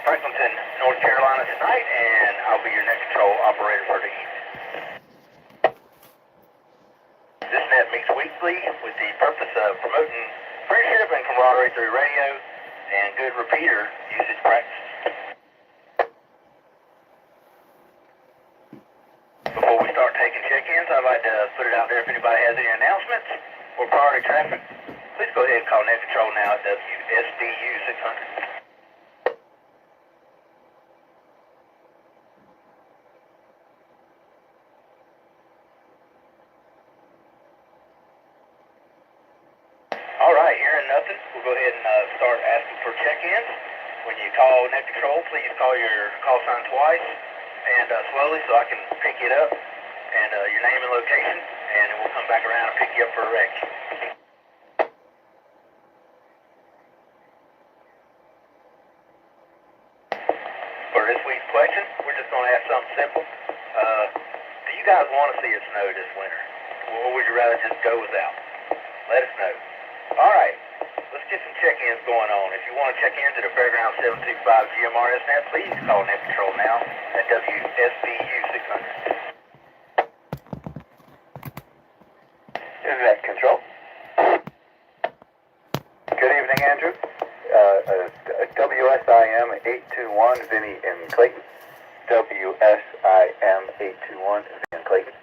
Franklinton, North Carolina tonight, and I'll be your net control operator for the evening. This net meets weekly with the purpose of promoting friendship and camaraderie through radio and good repeater usage practices. Before we start taking check-ins, I'd like to put it out there if anybody has any announcements or priority traffic. Please go ahead and call net control now at WSBU 600. All right, hearing nothing, we'll go ahead and start asking for check-ins. When you call net control, please call your call sign twice and slowly so I can pick it up and your name and location, and then we'll come back around and pick you up for a wreck. For this week's question, we're just going to ask something simple. Do you guys want to see it snow this winter, or would you rather just go without? Let us know. All right, let's get some check-ins going on. If you want to check into the FairGrounds 725 GMRS net, please call net control now at WSBU 600. This is net control. Good evening, Andrew. WSIM 821, Vinny in Clayton. WSIM 821, Vinny in Clayton.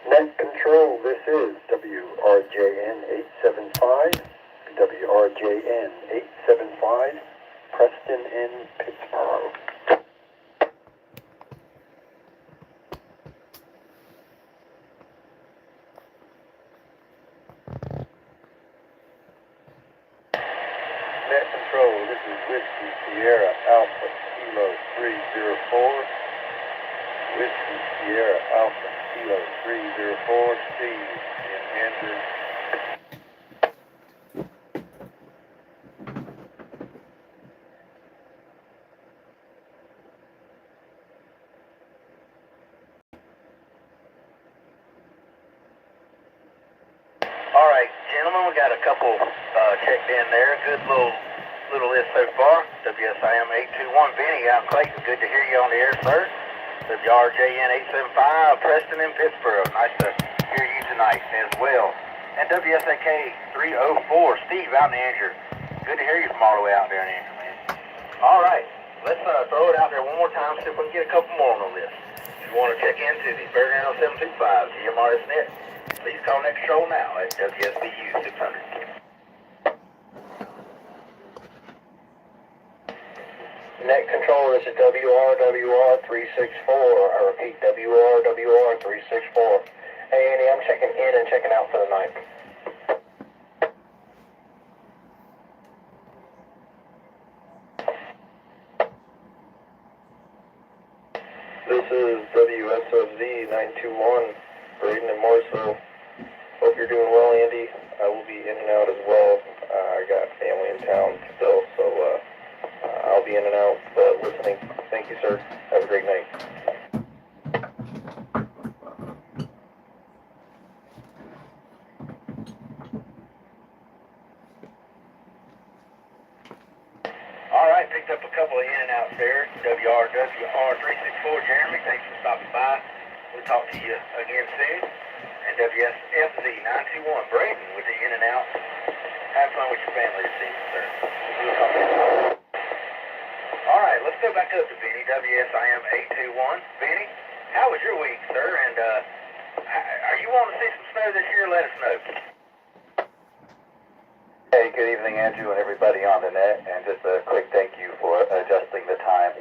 Net control, this is WRJN 875, WRJN 875, Preston in Pittsburgh. Net control, this is Whiskey Sierra Alpha Kilo 304, Whiskey Sierra Alpha Kilo 304, Steve in Andrew. All right, gentlemen, we got a couple checked in there. Good little list so far. WSIM 821, Vinny out in Clayton. Good to hear you on the air, sir. WRJN 875, Preston in Pittsburgh. Nice to hear you tonight as well. And WSAK 304, Steve out in Andrew. Good to hear you from all the way out there in Andrew, man. All right, let's throw it out there one more time, see if we can get a couple more on the list. If you want to check into the FairGrounds 725 GMRS net, please call net control now at WSBU 600. Net control, this is WRWR 364. I repeat, WRWR 364. Hey, Andy, I'm checking in and checking out for the night. This is WSOZ 921, Braden and Morrisville. Hope you're doing well, Andy. I will be in and out as well. I got family in town still, so I'll be in and out listening. Thank you, sir. Have a great night. All right, picked up a couple of in and outs there. WRWR 364, Jeremy, thanks for stopping by. We'll talk to you again soon. And WSFZ 921, Braden with the in and out. Have fun with your family this evening, sir. We'll talk to you. All right, let's go back up to Vinny, WSIM 821. Vinny, how was your week, sir? And are you wanting to see some snow this year? Let us know. Hey, good evening, Andrew, and everybody on the net. And just a quick thank you for adjusting the time,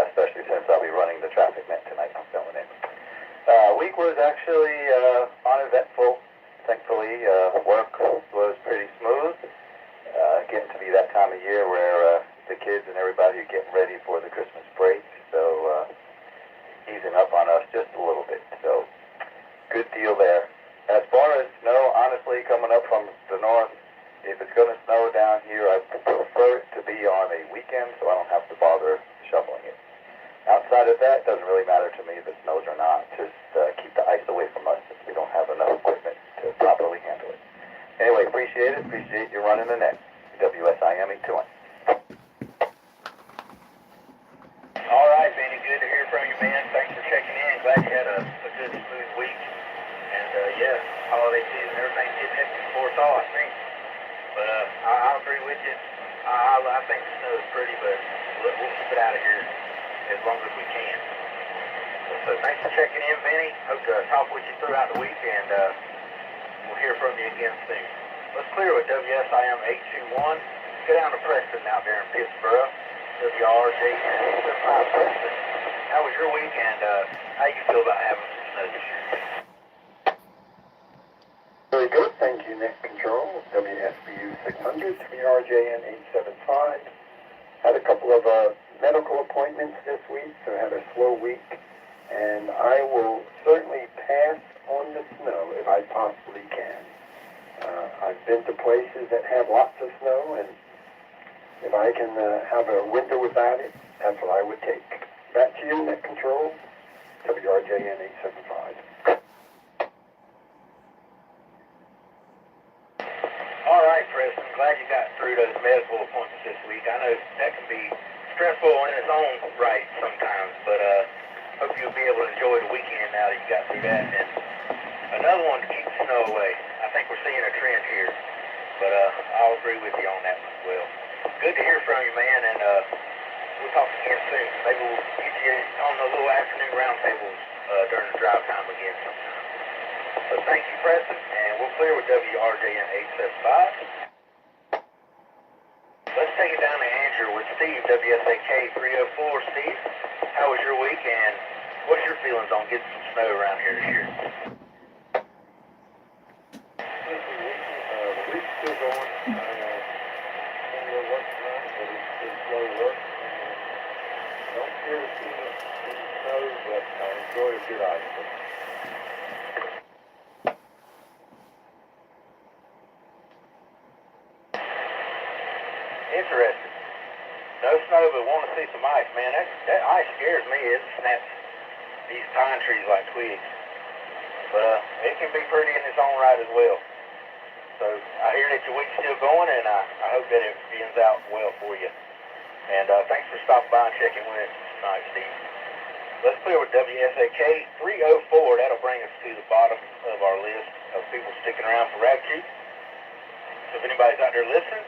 especially since I'll be running the traffic net tonight. I'm filling in. Week was actually uneventful. Thankfully, work was pretty smooth. Getting to be that time of year where the kids and everybody are getting ready for the Christmas break, so easing up on us just a little bit. So good deal there. As far as snow, honestly, coming up from the north, if it's going to snow down here, I prefer it to be on a weekend so I don't have to bother shoveling it. Outside of that, it doesn't really matter to me if it snows or not. Just keep the ice away from us if we don't have enough equipment to properly handle it. Anyway, appreciate appreciate it. Appreciate you running the net. WSIM 821. All right, Benny, good to hear from you, man. Thanks for checking in. Glad you had a good, smooth week. And, yeah, holiday season, everything's getting hectic before thaw, I think. But I agree with you. I think the snow is pretty, but we'll keep it out of here as long as we can. So thanks for checking in, Benny. Hope to talk with you throughout the week, and we'll hear from you again soon. Let's clear with WSIM 821. Go down to Preston out there in Pittsburgh. WRJN 875 Preston. How was your week, and how you feel about having some snow this year? Very good. Thank you, Nick Control, WSBU 600, WRJN 875. Had a couple of medical appointments this week, so had a slow week. And I will certainly pass on the snow if I possibly can. I've been to places that have lots of snow, and if I can have a winter without it, that's what I would take. Back to you, Nick Control, WRJN 875. All right, Preston. Glad you got through those medical appointments this week. I know that can be stressful in its own right sometimes, but hope you'll be able to enjoy the weekend now that you got through that. And another one to keep the snow away. I think we're seeing a trend here, but I'll agree with you on that one as well. Good to hear from you, man, and we'll talk again soon. Maybe we'll get you on the little afternoon roundtables during the drive time again sometime. So thank you, Preston, and we'll clear with WRJN 875. Let's take it down to Andrew with Steve, WSAK 304. Steve, how was your week, and what's your feelings on getting some snow around here this year? The week's still going. Some of the work tonight, but it's slow work. Don't care to see the snow, but I enjoy a good ice. Interesting. No snow, but want to see some ice, man. That ice scares me. It snaps these pine trees like twigs. But it can be pretty in its own right as well. So I hear that your week's still going, and I hope that it ends out well for you. And thanks for stopping by and checking with us tonight, Steve. Let's clear with WSAK 304. That'll bring us to the bottom of our list of people sticking around for Rabbit. So if anybody's out there listening,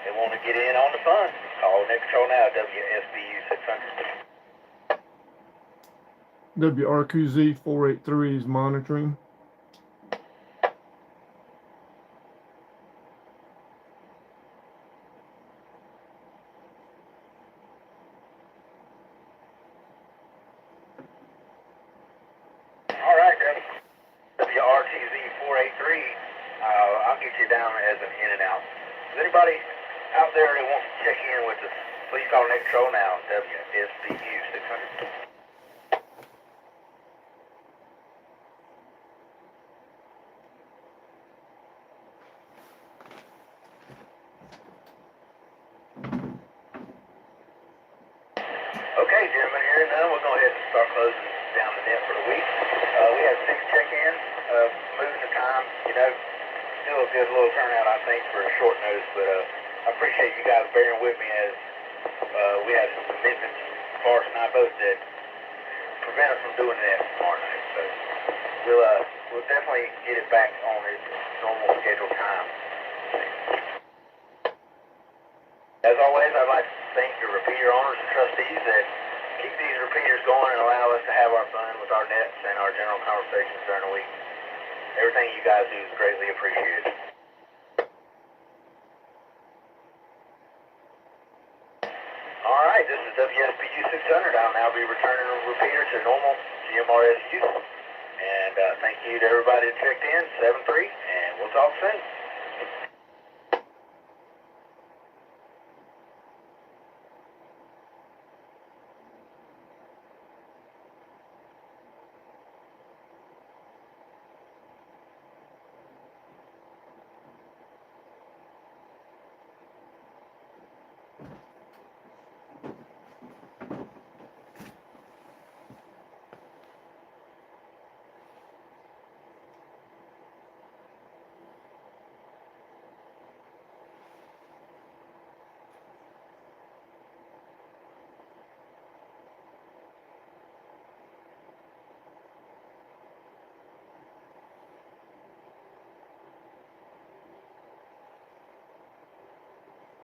they want to get in on the fun, call Nick Control now, WSBU 600. WRQZ 483 is monitoring. All right, WRTZ 483. I'll get you down as an in and out. Is anybody out there that wants to check in with us, please call Nick Control now, WSBU 600. Okay, gentlemen, here and now we'll go ahead and start closing down the net for the week. We had 6 check-ins, moving the time, still a good little turnout, I think, for a short notice, but I appreciate you guys bearing with me as we had some commitments, Forrest and I both did, prevent us from doing that tomorrow night. So we'll definitely get it back on its normal scheduled time. As always, I'd like to thank your repeater owners and trustees that keep these repeaters going and allow us to have our fun with our nets and our general conversations during the week. Everything you guys do is greatly appreciated. All right, this is WSBU 600. I'll now be returning a repeater to normal GMRS use. And thank you to everybody that checked in, 7-3, and we'll talk soon.